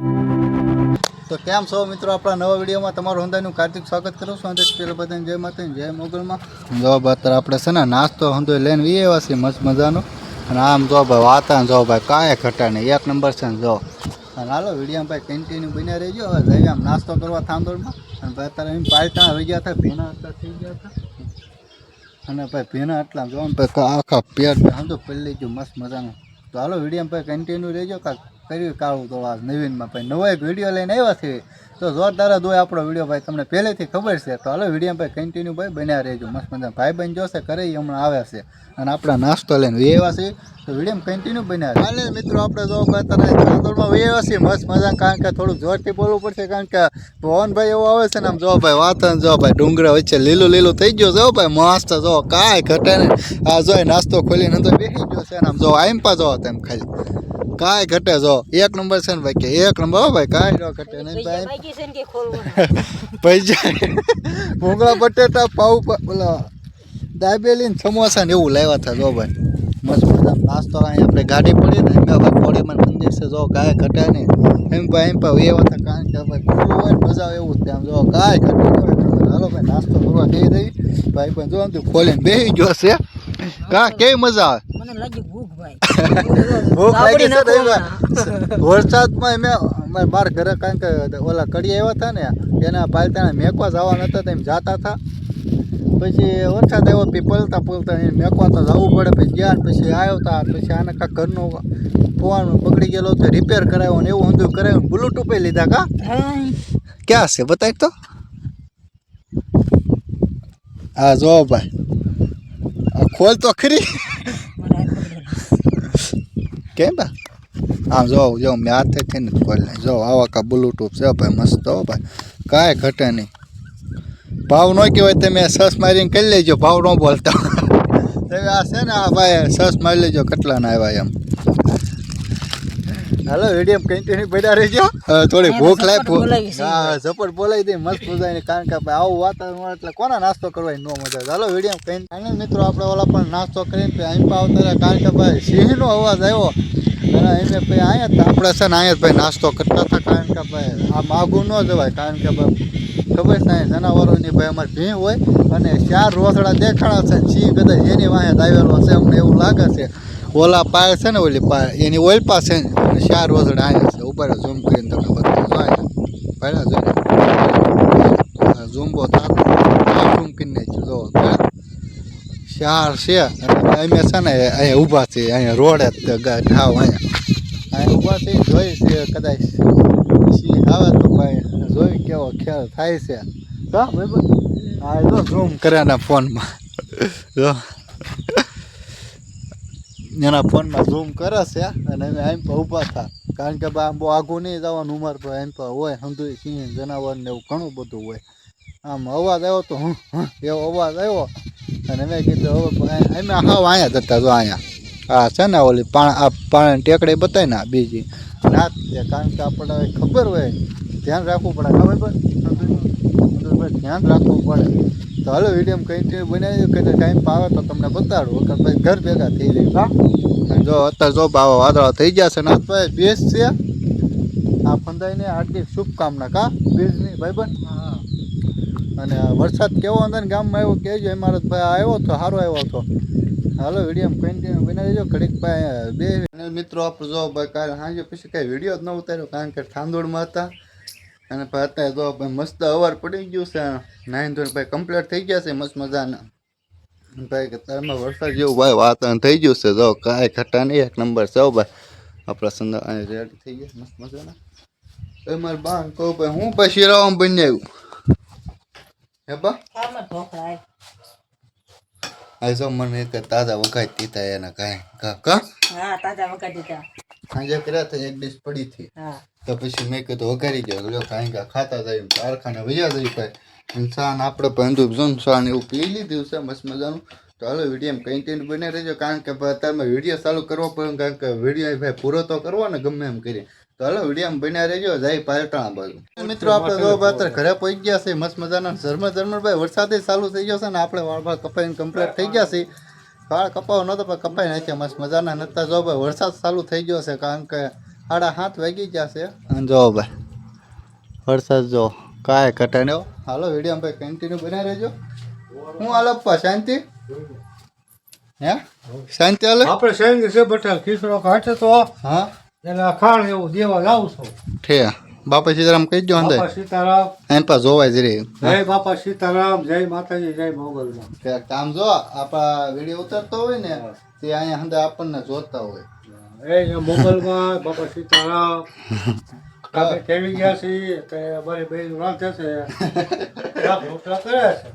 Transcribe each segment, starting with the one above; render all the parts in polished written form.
તો કેમ છો મિત્રો, આપણા નવા વિડીયોમાં તમારું હંધાઈનું કાર્તિક સ્વાગત કરું છું. અને પેલા બધાને જય માતાજી જય મોગલમાં. જો અત્યારે આપણે છે ને નાસ્તો હંધોઈ લઈને વી આવ્યા છીએ મસ્ત મજાનો. અને આમ જો ભાઈ વાતાવરણ જો ભાઈ કાંઈ ઘટા નહીં, એક નંબર છે ને જો. અને હાલો વિડીયોમાં ભાઈ કન્ટિન્યુ બન્યા રહેજો. હવે જઈએ આમ નાસ્તો કરવા થાંદોળમાં. અને ભાઈ અત્યારે એમ પાલટા આવી ગયા હતા, ભીના આટલા થઈ ગયા હતા. અને ભાઈ ભીના આટલા જો ભાઈ આખા પેટ સમજો પડી ગયું મસ્ત મજાનું. તો હાલો વિડીયોમાં ભાઈ કન્ટિન્યુ રહેજો. કર્યું કાળું તો આ નવીનમાં ભાઈ નવો એક વિડીયો લઈને આવ્યા છે. તો જોરદાર જ હોય આપણો વિડીયો ભાઈ, તમને પહેલેથી ખબર છે. તો હાલો વિડીયો ભાઈ કન્ટિન્યુ ભાઈ બન્યા રહેજો. મસ્ત મજા ભાઈ બહેન જોશે કરે હમણાં આવે છે. અને આપણા નાસ્તો લઈને વેવા છે. તો વિડીયો કન્ટિન્યુ બન્યા રહે. હાલે મિત્રો આપણે જો તાંદોળમાં વેવા છીએ મસ્ત મજા. કારણ કે થોડુંક જોરથી બોલવું પડશે, કારણ કે પવનભાઈ એવો આવે છે ને આમ જો ભાઈ વાતાવરણ જો ભાઈ ડુંગરા વચ્ચે લીલું લીલું થઈ ગયો જો ભાઈ મસ્ત જો કાંઈ ઘટે નહીં. આ જો નાસ્તો ખોલીને તો બેસી ગયો છે ને આમ જો આઈમ પા જો તેમ ખાલી કાંઈ ઘટે જો એક નંબર છે ને ભાઈ કે એક નંબર હો ભાઈ કાંઈ ન ઘટે નહીં ભાઈ. પૈસા ભૂંગળા બટેટા પાઉં ઓલા દાબેલી સમોસા ને એવું લાવ્યા હતા જો ભાઈ મસ્ત મજા. નાસ્તો અહીં આપણે ગાડી પડી ને એમ ભાઈ પોળીમાં મંદિર છે જો કાંઈ ઘટે નહીં. એમ ભાઈ એવા હતા, કારણ કે ભાઈ ખુલ્લું હોય ને મજા એવું જ ત્યાં જો કાંઈ ઘટે નહીં. હાલો ભાઈ નાસ્તો કરવા દઈ દઈ ભાઈ પણ જો તું ખોલીને બેસી ગયો છે. કા કેવી મજા આવે? ભૂખ લાગી છે વરસાદમાં અમે મારા ઘરે કારણ કે ઓલા કડી આવ્યા હતા ને એના પાલતાને મેકવા જવા નતા તો એમ જતા હતા. પછી વરસાદ આવ્યો પછી પલતા એને મેકવા તો જવું પડે. પછી ગયા પછી આવ્યા પછી આને કાંક ઘરનું ફોન બગડી ગયેલો તો રિપેર કરાવ્યો ને એવું ઊંધું કરાવ્યું. બ્લૂટૂથ લીધા કા ક્યાં છે બતાવી તો. હા જો ભાઈ ખોલ તો ખરી કેમ બા આમ જો મેં હાથે થઈને ખોલ નહીં. જો આવા કા બ્લૂટૂથ છે ભાઈ મસ્ત હો ભાઈ કાંઈ ઘટે નહીં. ભાવ ન કહેવાય તમે સસ મારીને કરી લેજો, ભાવ ન બોલતા તમે આ છે ને આ ભાઈ સસ મારી લેજો કેટલાના આવ્યા એમ. હાલો વિડીયો કન્ટિન્યુ પડ્યા રહેજો. થોડી ભૂખ લાગી હા ઝપટ બોલાવી દે મસ્ત મજા. કારણ કે ભાઈ આવું વાતાવરણ એટલે કોના નાસ્તો કરવાની ન મજા. હાલો વિડીયો કઈ મિત્રો આપણે ઓલા પણ નાસ્તો કરીને અહીં આવતા. કારણ કે ભાઈ સિંહનો અવાજ આવ્યો અને એને ભાઈ અહીંયા આપણે છે ને અહીંયા ભાઈ નાસ્તો કરતા હતા. કારણ કે ભાઈ આ માગું ન જવાય, કારણ કે ભાઈ ખબર છે જનાવરોની ભાઈ અમારે ભીં હોય અને 4 રોસડા દેખાડા છે. સિંહ કદાચ એની વાંહે આવેલો છે અમને એવું લાગે છે. ઓલા પાય છે ને ઓલી પાય એની ઓલ પાસે અને 4 રોસડા આવ્યા છે. ઉપર ઝૂમ કરીને તમને બતાવું પહેલાં ઝૂમબો થતો ઝૂમ કરીને જો 4 છે. અમે છે ને અહીંયા ઊભા છીએ, અહીંયા રોડે ઠાવ અહીંયા ઊભા છીએ જોઈ છે. કદાચ સિંહ આવે તો ભાઈ જોઈ કેવો ખ્યાલ થાય છે. હા ભાઈ હા જો ઝૂમ કર્યાના ફોનમાં જો એના ફોનમાં ઝૂમ કરે છે. અને અમે આમ પર ઊભા થા, કારણ કે ભાઈ આમ બહુ આઘું નહીં જવાનું ઉંમર પર એમ પર હોય સમજુ સિંહ જનાવર ને એવું ઘણું બધું હોય. આમ અવાજ આવ્યો તો એવો અવાજ આવ્યો અને મેં કીધું હવે અમે હાવ અહીંયા જતા જો અહીંયા હા છે ને ઓલી પાણી ટેકડી બતાવી ને બીજી રાત છે. કારણ કે આપણે ખબર હોય ધ્યાન રાખવું પડે ખબર ભાઈ ધ્યાન રાખવું પડે. તો હાલો વિડીયો કન્ટિન્યુ બનાવી દો. કદાચ ટાઈમ પાવે તો તમને બતાડું વખત ભાઈ ઘર ભેગા થઈ જાય. હા જો અત્યારે જો ભાવ વાદળા થઈ ગયા છે ને ભાઈ બેસ છે આ ફંદાઈને હાર્દિક શુભકામના કા બીજની ભાઈબંધ. હા અને વરસાદ કેવો અંદર ગામમાં આવ્યો કહેજો. અમારો ભાઈ આવ્યો હતો સારો આવ્યો હતો. હાલો વિડીયો કન્ટિન્યુ બનાવી દેજો. ઘડીક ભાઈ બે મિત્રો આપણે જો ભાઈ કાલે સાંજે પછી કાંઈ વિડીયો જ ન ઉતાર્યો, કારણ કે થાંદોળમાં હતા. અને ભાઈ અત્યારે જો ભાઈ મસ્ત અવાર પડી ગયું છે. 9 ધોરણ ભાઈ કમ્પ્લીટ થઈ ગયા છે મસ્ત મજાના. ભાઈ કે તારમાં વરસાદ જેવું ભાઈ વાતાવરણ થઈ ગયું છે. જો કાંઈ ઘટા નહીં એક નંબર છે ભાઈ. આપણા સંદા અહીં રેડી થઈ ગયા મસ્ત મજાના. એ મારે બા કહું ભાઈ હું પછી શિરાવામાં બની આવ્યું હે બા આ જો મને તાજા વગાડી દીધા એના કાંઈ કા તાજા વગાડી દીધા. સાંજે કર્યા હતા એક ડીશ પડી હતી તો પછી મેં કીધું વઘારી ગયો કારણ કે ખાતા જાય કારખાને વૈયા જાય ભાઈ. ઇન્સાન આપણે બંધુ જોન એવું પી લીધું છે મસ્ત મજાનું. તો હાલો વિડીયો કન્ટેન્ટ બને રહેજો, કારણ કે અત્યારમાં વિડીયો ચાલુ કરવો પડે, કારણ કે વિડીયો ભાઈ પૂરો તો કરવો ને ગમે એમ કરી. તો હાલો વિડીયો બન્યા રહેજો. જય પાલટાણા બાજુ મિત્રો આપણે જો અત્યારે ઘરે પહોંચી ગયા છે મસ્ત મજાના. ઝરમર ભાઈ વરસાદ ચાલુ થઈ ગયો છે ને આપણે વાળ કપાઈને કમ્પ્લીટ થઈ ગયા છે. વાળ કપાવો નતો પણ કપાઈ નાખ્યા મસ્ત મજાના નતા. જો ભાઈ વરસાદ ચાલુ થઈ ગયો છે, કારણ કે 7:30 વાગી ગયા છે અને જો ભાઈ વરસાદ જો કાંઈ ઘટાડ્યો. હાલો વિડીયો ભાઈ કન્ટિન્યુ બનાવી રહેજો. હું હાલો પપ્પા શાંતિ હે શાંતિ હાલે આપણે શેંગ છે બટા ખીસરો કાઢે તો હા એને ખાણ એવું દેવા લાવું છું. ઠે બાપા સીતારામ કહી દો અંદર બાપા સીતારામ, એમ પા જોવાય જ રે જય બાપા સીતારામ, જય માતાજી, જય મોગલમાં. કામ જો આપણા વિડીયો ઉતરતો હોય ને તે અહીંયા અંદર આપણને જોતા હોય. એ મોગલમાં બાપા સીતારામ કામે કેવી ગયા છીએ તે અમારી બેન રાંધે છે શાક રોટલા કરે છે.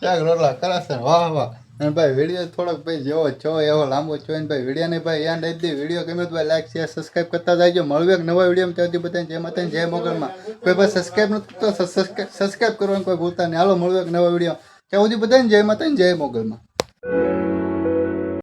શાક રોટલા કરે છે વાહ વાહ. અને ભાઈ વિડીયો થોડોક ભાઈ જેવો છો એવો લાંબો છો ને ભાઈ વિડીયોને ભાઈ યાદ આવી દે. વિડીયો ગમે તો ભાઈ લાઈક શેર સબસ્ક્રાઈબ કરતા જાયજો. મળવું એક નવા વિડીયો ત્યાંથી બધાને જય માતાજી જય મોગલમાં. કોઈ ભાઈ સબસ્ક્રાઈબ નથી કરતો સબસ્ક્રાઈબ કરવાનું કોઈ ભૂલતા નહીં. હાલો મળવું એક નવા વિડીયો ત્યાં સુધી બધાને જય માતાજી જય મોગલમાં.